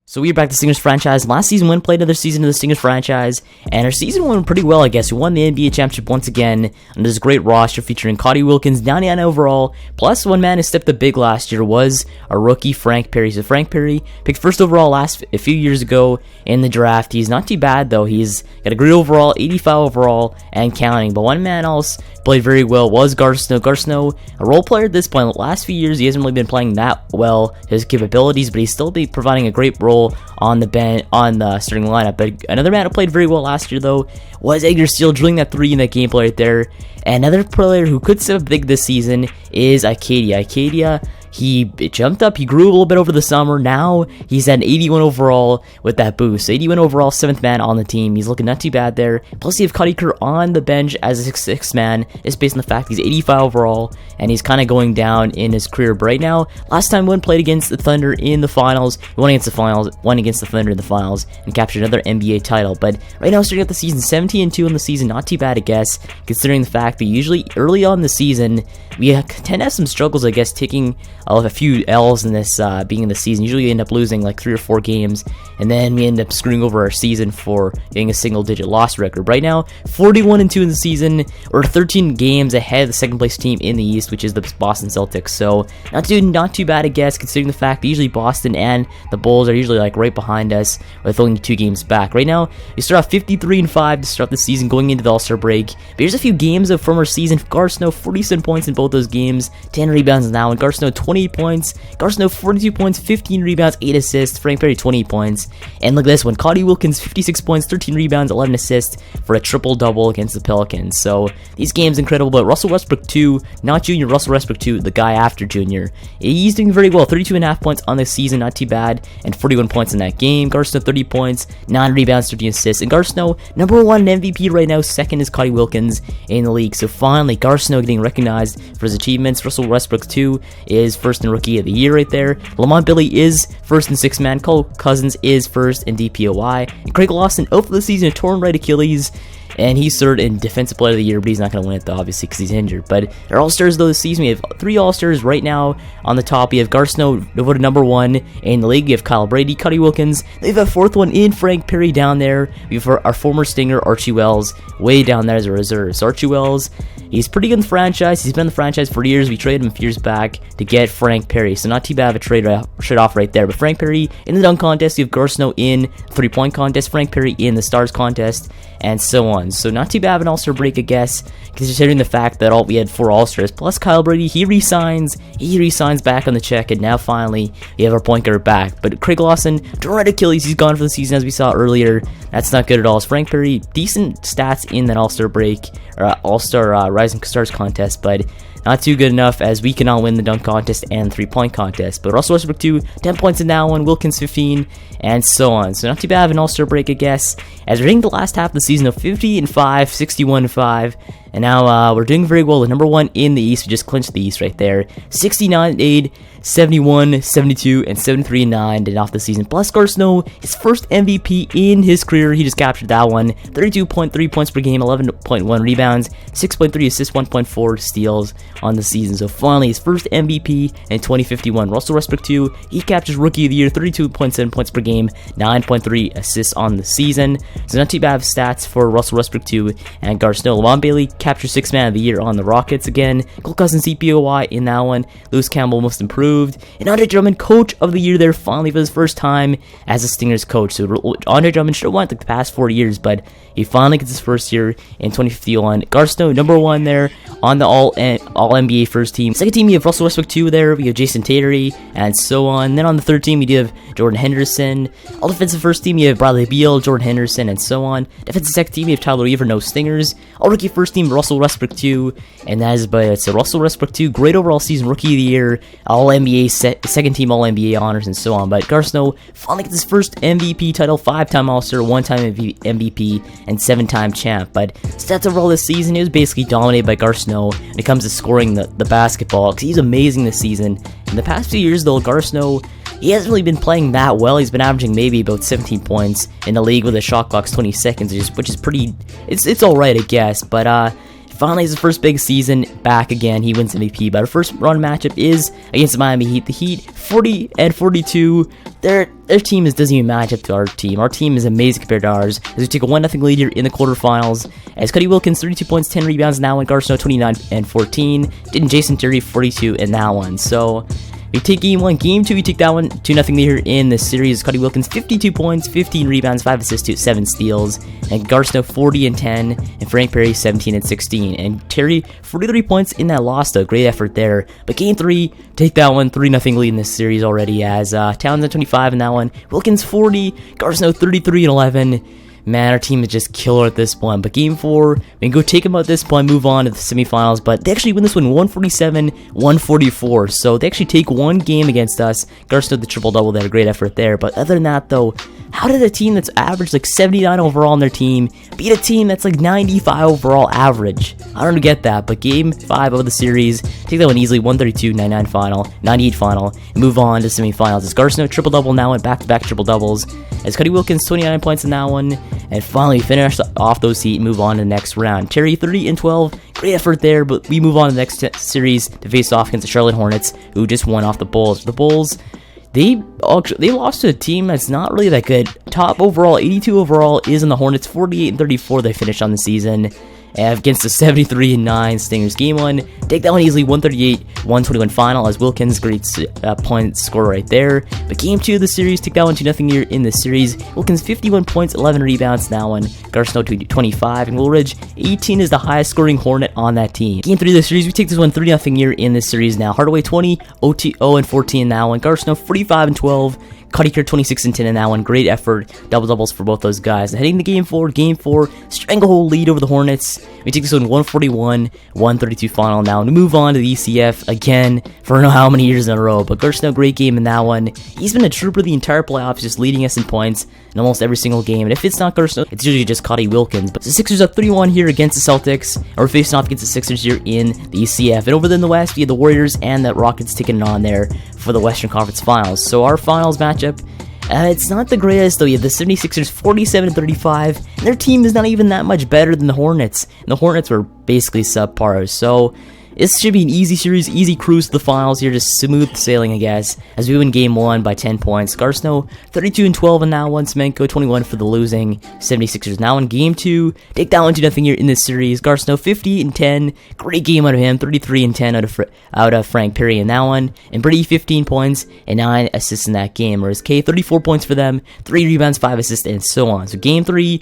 So we're back to Stingers franchise. Last season, went played another season of the Stingers franchise, and our season went pretty well, I guess. We won the NBA championship once again under this great roster featuring Cody Wilkins, 99 overall, plus one man who stepped up big last year was our rookie Frank Perry. So Frank Perry picked first overall a few years ago in the draft. He's not too bad though. He's got a great overall, 85 overall, and counting. But one man else played very well was Garceau. Garceau, a role player at this point. The last few years, he hasn't really been playing that well, his capabilities, but he's still providing a great role on the starting lineup. But another man who played very well last year though was Edgar Steele, drilling that 3 in that gameplay right there. And another player who could step up big this season is Acadia. He jumped up, he grew a little bit over the summer. Now he's at an 81 overall with that boost. 81 overall, 7th man on the team. He's looking not too bad there. Plus you have Cody Kerr on the bench as a 6th man. It's based on the fact he's 85 overall and he's kind of going down in his career. But right now, last time Wynn played against the Thunder in the finals, he won against the Thunder in the finals and captured another NBA title. But right now, starting out the season, 17-2 in the season, not too bad, I guess, considering the fact that usually early on in the season, we tend to have some struggles, I guess, taking a few L's in this being in the season. Usually we end up losing like 3 or 4 games, and then we end up screwing over our season for getting a single-digit loss record. Right now, 41-2 in the season, or 13 games ahead of the second-place team in the East, which is the Boston Celtics. So not too bad, I guess, considering the fact that usually Boston and the Bulls are usually like right behind us with only 2 games back. Right now, we start off 53-5 to start the season going into the All-Star break. But here's a few games from our season. Garceau, 47 points in both those games, 10 rebounds now, and Garceau 28 points. Garceau 42 points, 15 rebounds, 8 assists. Frank Perry 20 points. And look at this one, Cody Wilkins 56 points, 13 rebounds, 11 assists for a triple-double against the Pelicans. So these games incredible. But Russell Westbrook 2, not Junior, Russell Westbrook 2, the guy after Junior. He's doing very well, 32.5 points on the season, not too bad, and 41 points in that game. Garceau 30 points, 9 rebounds, 13 assists. And Garceau, number 1 in MVP right now, second is Cody Wilkins in the league. So finally, Garceau getting recognized for his achievements. Russell Westbrook 2 is first in Rookie of the Year right there. Lamont Billy is first in 6th man. Cole Cousins is first in DPOY. And Craig Lawson out for the season, a torn right Achilles. And he's third in Defensive Player of the Year, but he's not going to win it, though, obviously, because he's injured. But our All-Stars, though, this season, we have 3 All-Stars right now on the top. We have Garceau voted number 1 in the league. We have Kyle Brady, Cody Wilkins. We have a 4th one in Frank Perry down there. We have our former Stinger, Archie Wells, way down there as a reserve. So Archie Wells, he's pretty good in the franchise. He's been in the franchise for years. We traded him a few years back to get Frank Perry. So not too bad of a trade-off right there. But Frank Perry in the dunk contest. We have Garceau in 3-point contest. Frank Perry in the stars contest. And so on. So not too bad of an All-Star break, I guess, considering the fact that we had 4 All-Stars. Plus Kyle Brady, he resigns back on the check, and now finally we have our point guard back. But Craig Lawson, torn right Achilles, he's gone for the season as we saw earlier. That's not good at all. So Frank Perry, decent stats in that All-Star break, or All-Star Rising Stars contest, but not too good enough as we cannot win the dunk contest and 3-point contest. But Russell Westbrook 2, 10 points in that one, Wilkins 15, and so on. So not too bad of an All-Star break, I guess, as we're hitting the last half of the season of 50-5, 61-5. And now we're doing very well with number 1 in the East. We just clinched the East right there. 69-8, 71-72, and 73-9 did off the season. Plus Garceau, his first MVP in his career. He just captured that one. 32.3 points per game, 11.1 rebounds, 6.3 assists, 1.4 steals on the season. So finally, his first MVP in 2051. Russell Westbrook 2, he captures Rookie of the Year, 32.7 points per game, 9.3 assists on the season. So not too bad of stats for Russell Westbrook 2 and Garceau. Lamont Bailey captured 6th man of the year on the Rockets again. Cole Cousins CPOY in that one. Lewis Campbell most improved. And Andre Drummond coach of the year there finally for his first time as a Stingers coach. So Andre Drummond should have won like the past 4 years, but he finally gets his first year in 2051. Garceau number 1 there on the All NBA first team. Second team, you have Russell Westbrook 2 there. We have Jason Tatery and so on. Then on the third team, we do have Jordan Henderson. All defensive first team, you have Bradley Beal, Jordan Henderson, and so on. Defensive second team, you have Tyler Weaver, no Stingers. All rookie first team, Russell Westbrook 2, and that is but it's a Russell Westbrook 2, great overall season, Rookie of the Year, All NBA second team All NBA honors, and so on. But Garceau finally gets his first MVP title, 5-time All-Star, 1-time MVP, and 7-time champ. But stats overall this season, it was basically dominated by Garceau when it comes to scoring the basketball, because he's amazing this season. In the past few years, though, Garceau, he hasn't really been playing that well. He's been averaging maybe about 17 points in the league with a shot clock's 20 seconds, which is pretty, it's alright, I guess. But finally has his first big season back again. He wins MVP, but our first round matchup is against the Miami Heat. The Heat, 40-42. Their team doesn't even match up to our team. Our team is amazing compared to ours, as we take a 1-0 lead here in the quarterfinals. As Cody Wilkins, 32 points, 10 rebounds in that one. Garson, 29-14. Didn't Jason Terry, 42 in that one. So we take game 1. Game 2, we take that one 2-0 lead here in this series. Cody Wilkins, 52 points, 15 rebounds, 5 assists, 7 steals. And Garson, 40-10. And Frank Perry, 17-16. And Terry, 43 points in that loss, though. Great effort there. But game 3, take that one 3-0 lead in this series already, as Townsend 25 in that one. Wilkins, 40. Garson, 33-11. Man, our team is just killer at this point. But game 4, we can go take them out at this point, move on to the semifinals. But they actually win this one 147-144. So they actually take one game against us. Garson the triple-double there, great effort there. But other than that, though, how did a team that's averaged like 79 overall on their team beat a team that's like 95 overall average? I don't get that. But game 5 of the series, take that one easily, 132-99 final, 98 final, and move on to semifinals. As Garson triple-double now, and back-to-back triple-doubles. As Cody Wilkins, 29 points in that one. And finally, finish off those Heat and move on to the next round. Terry, 30-12. Great effort there, but we move on to the next series to face off against the Charlotte Hornets, who just won off the Bulls. The Bulls, they lost to a team that's not really that good. Top overall, 82 overall, is in the Hornets. 48-34 they finished on the season. Against the 73-9 Stingers. Game 1, take that one easily, 138-121 final, as Wilkins, great point score right there. But game 2 of the series, take that one 2-0 here in the series. Wilkins, 51 points, 11 rebounds in that one. Garson, 25, and Woolridge, 18 is the highest scoring Hornet on that team. Game 3 of the series, we take this one 3-0 here in this series now. Hardaway, 20, OT 0-14 in that one. Garson, 45-12. Cuddy Care, 26-10 in that one. Great effort. Double-doubles for both those guys. Heading to game 4, stranglehold lead over the Hornets. We take this one 141-132 final now. And we move on to the ECF again for I don't know how many years in a row. But Garson, great game in that one. He's been a trooper the entire playoffs, just leading us in points in almost every single game. And if it's not Garson, it's usually just Cody Wilkins. But the Sixers up 3-1 here against the Celtics. And we're facing off against the Sixers here in the ECF. And over there in the West, we have the Warriors and the Rockets taking it on there for the Western Conference Finals. So our finals matchup, it's not the greatest, though. You have the 76ers 47-35, and their team is not even that much better than the Hornets. And the Hornets were basically subpar, so this should be an easy series, easy cruise to the finals here, just smooth sailing, I guess, as we win game 1 by 10 points. Garsnow, 32-12 in that one. Semenko, 21 for the losing 76ers. Now in game 2, take that one 2-0 here in this series. Garsnow, 50-10. Great game out of him, 33-10 out of Frank Perry in that one. And Brady, 15 points and 9 assists in that game. Whereas K, 34 points for them, 3 rebounds, 5 assists, and so on. So game 3,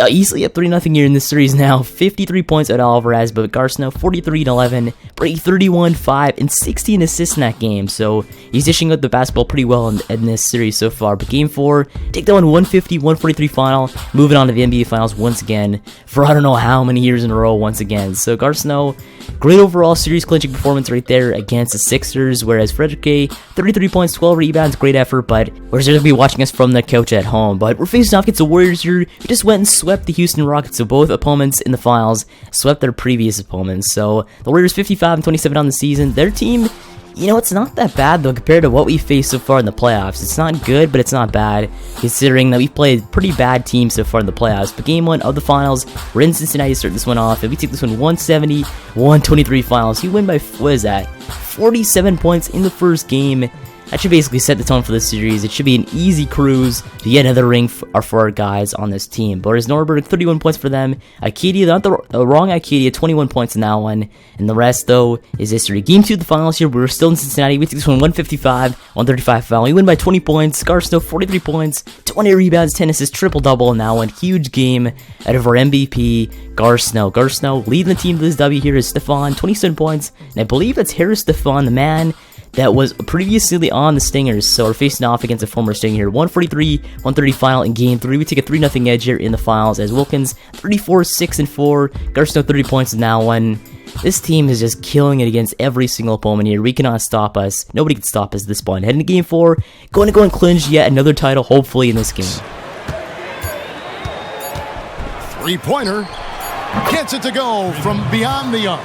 easily up 3-0 here in this series now. 53 points at Alvarez, but Garson 43-11, Brady 31-5, and 16 assists in that game. So he's dishing out the basketball pretty well in this series so far. But game 4, take that one 150-143 final, moving on to the NBA Finals once again for I don't know how many years in a row once again. So Garson, great overall series clinching performance right there against the Sixers, whereas Frederick A, 33 points, 12 rebounds, great effort, but we're going to be watching us from the couch at home. But we're facing off against the Warriors here. We just went and swept the Houston Rockets, so both opponents in the finals swept their previous opponents. So the Warriors 55-27 on the season. Their team, you know, it's not that bad though compared to what we faced so far in the playoffs. It's not good, but it's not bad considering that we've played pretty bad teams so far in the playoffs. But game 1 of the finals, we're in Cincinnati to start this one off, and we take this one 170-123 finals. You win by, what is that, 47 points in the first game. That should basically set the tone for this series. It should be an easy cruise to get another ring for our guys on this team. Boris Norberg, 31 points for them. Acadia, not the wrong Acadia, 21 points in that one. And the rest, though, is history. Game 2 of the finals here. We're still in Cincinnati. We take this one 155-135 final. We win by 20 points. Scarsnow, 43 points, 20 rebounds, 10 assists, triple-double in that one. Huge game out of our MVP, Garsnow. Garsnow leading the team to this W here is Stefan, 27 points. And I believe that's Harris Stefan, the man that was previously on the Stingers. So we're facing off against a former Stinger here. 143-130 final in game 3. We take a 3-0 edge here in the finals as Wilkins 34-6-4. Garstow 30 points in that one. This team is just killing it against every single opponent here. We cannot stop us. Nobody can stop us at this point. Heading to game 4, going to go and clinch yet another title, hopefully, in this game. Three-pointer. Gets it to go from beyond the arc.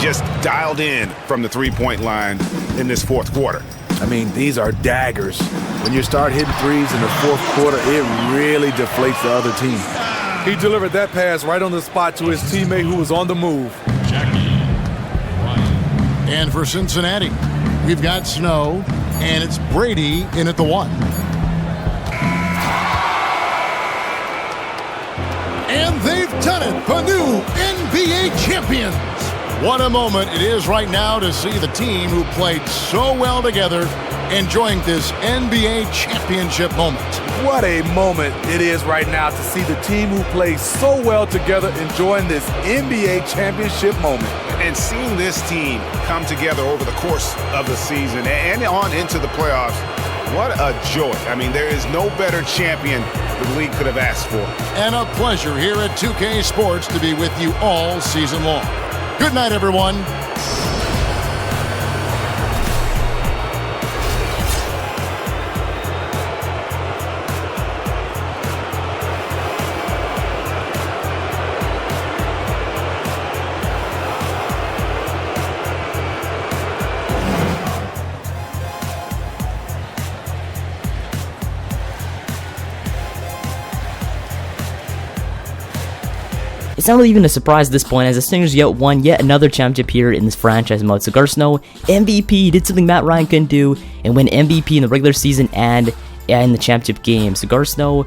Just dialed in from the three-point line in this fourth quarter. I mean, these are daggers. When you start hitting threes in the fourth quarter, it really deflates the other team. He delivered that pass right on the spot to his teammate who was on the move. And for Cincinnati, we've got Snow, and it's Brady in at the 1. And they've done it, the new NBA champions. What a moment it is right now to see the team who played so well together enjoying this NBA championship moment. What a moment it is right now to see the team who plays so well together enjoying this NBA championship moment. And seeing this team come together over the course of the season and on into the playoffs, what a joy. I mean, there is no better champion the league could have asked for. And a pleasure here at 2K Sports to be with you all season long. Good night, everyone. It's not really even a surprise at this point, as the Stingers won yet another championship here in this franchise mode. So Garceau, MVP, did something Matt Ryan couldn't do, and win MVP in the regular season and in the championship game. So Garceau,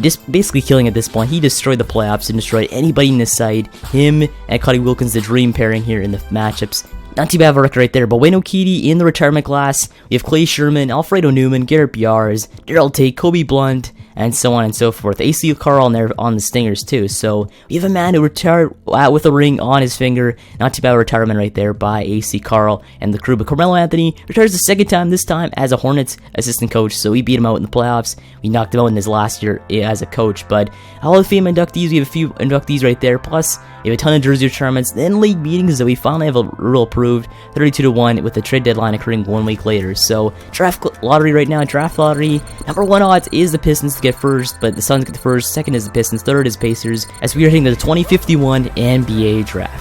just basically killing at this point. He destroyed the playoffs and destroyed anybody in his side. Him and Cody Wilkins, the dream pairing here in the matchups. Not too bad of a record right there, but Wayne O'Keefe in the retirement class. We have Clay Sherman, Alfredo Newman, Garrett Biarz, Darrell Tate, Kobe Blunt, and so on and so forth. AC Carl on there on the Stingers too. So we have a man who retired with a ring on his finger. Not too bad of a retirement right there by AC Carl and the crew. But Carmelo Anthony retires the second time, this time as a Hornets assistant coach. So we beat him out in the playoffs. We knocked him out in his last year as a coach. But Hall of Fame inductees, we have a few inductees right there. Plus, we have a ton of jersey retirements. Then league meetings that we finally have a rule approved. 32-1 with the trade deadline occurring 1 week later. So draft lottery right now. Draft lottery. Number 1 odds is the Pistons to get first, but the Suns get the first. Second is the Pistons. Third is Pacers. As we are hitting the 2051 NBA draft.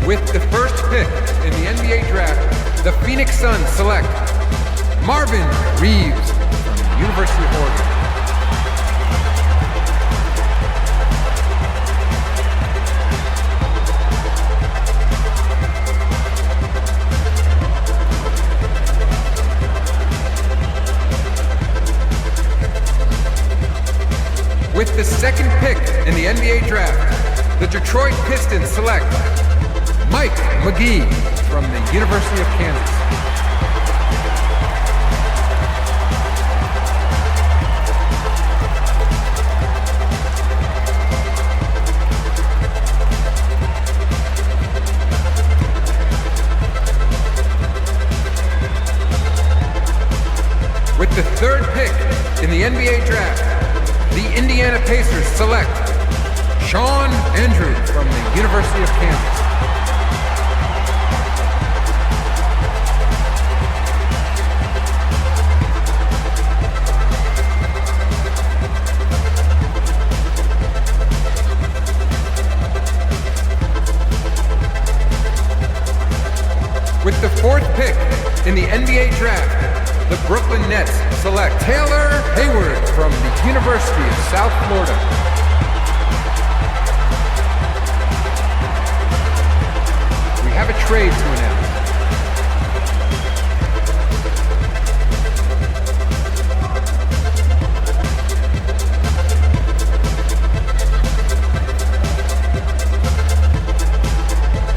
With the first pick in the NBA draft, the Phoenix Suns select Marvin Reeves from the University of Oregon. With the second pick in the NBA draft, the Detroit Pistons select Mike McGee from the University of Kansas. With the third pick in the NBA draft, the Indiana Pacers select Sean Andrew from the University of Kansas. With the fourth pick in the NBA draft, the Brooklyn Nets select Taylor Hayward from the University of South Florida. We have a trade to announce.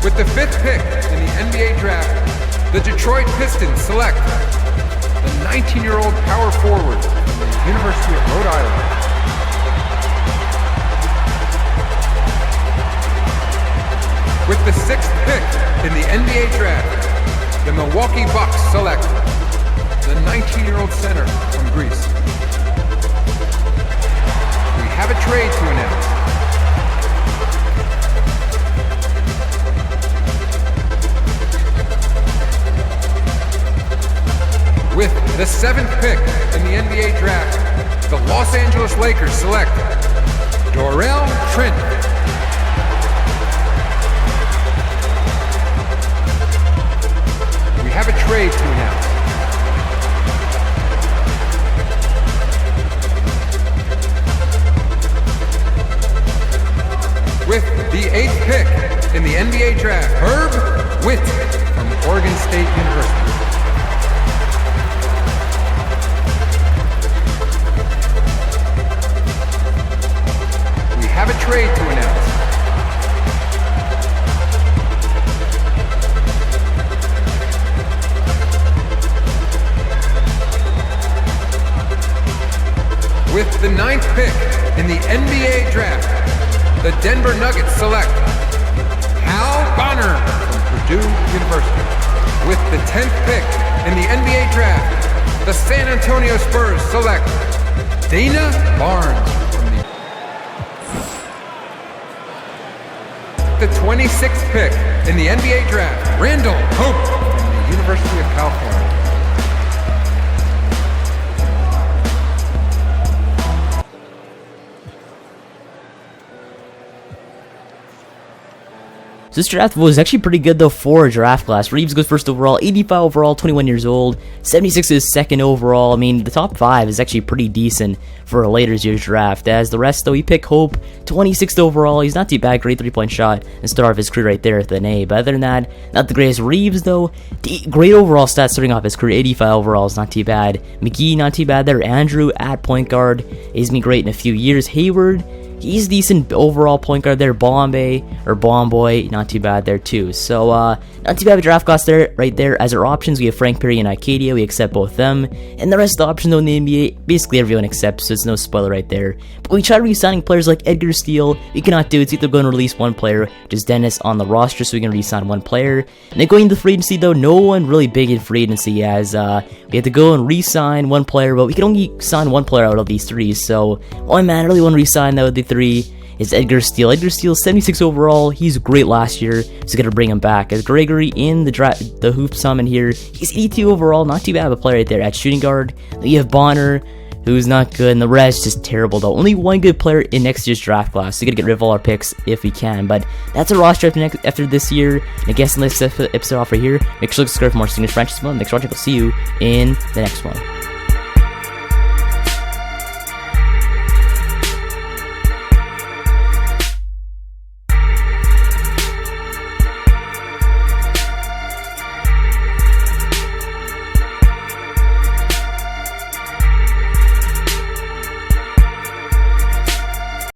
With the fifth pick in the NBA draft, the Detroit Pistons select the 19-year-old power forward from the University of Rhode Island. With the sixth pick in the NBA draft, the Milwaukee Bucks select the 19-year-old center from Greece. We have a trade to announce. With the seventh pick in the NBA draft, the Los Angeles Lakers select Dorell Trent. We have a trade to announce. the 8th pick in the NBA draft, Herb Witt from Oregon State University. We have a trade to announce. With the 9th pick in the NBA draft, the Denver Nuggets select Hal Bonner from Purdue University. With the 10th pick in the NBA draft, the San Antonio Spurs select Dana Barnes from the 26th pick in the NBA draft, Randall Hope from the University of California. So this draft was actually pretty good though for a draft class. Reeves goes first overall, 85 overall, 21 years old. 76 is second overall. I mean, the top 5 is actually pretty decent for a later year's draft. As the rest though, we pick Hope, 26th overall. He's not too bad, great 3-point shot and start off his career right there at an A. But other than that, not the greatest. Reeves though, great overall stats starting off his career, 85 overall is not too bad. McGee, not too bad there. Andrew at point guard is me great in a few years. Hayward, he's decent overall point guard there. Bomboy, not too bad there too. So not too bad of a draft class there, right there. As our options, we have Frank Perry and Arcadia. We accept both them, and the rest of the options though in the NBA, basically everyone accepts. So it's no spoiler right there. But we try re-signing players like Edgar Steele. We cannot do. It's either going to release one player, which is Dennis on the roster, so we can re-sign one player. And then going into free agency though, no one really big in free agency, as we had to go and re-sign one player, but we can only sign one player out of these 3. So one man I really want to re-sign though the 3 is Edgar Steele. Edgar Steele, 76 overall. He's great last year, so gonna bring him back. As Gregory in the Hoop Summon here, he's 82 overall, not too bad of a player right there at shooting guard. Then you have Bonner, who's not good, and the rest just terrible though. Only one good player in next year's draft class, so we gotta get rid of all our picks if we can. But that's a roster after this year. And I guess in this episode off right here, make sure to subscribe for more Stingers franchise fun. Next watch, I'll see you in the next one.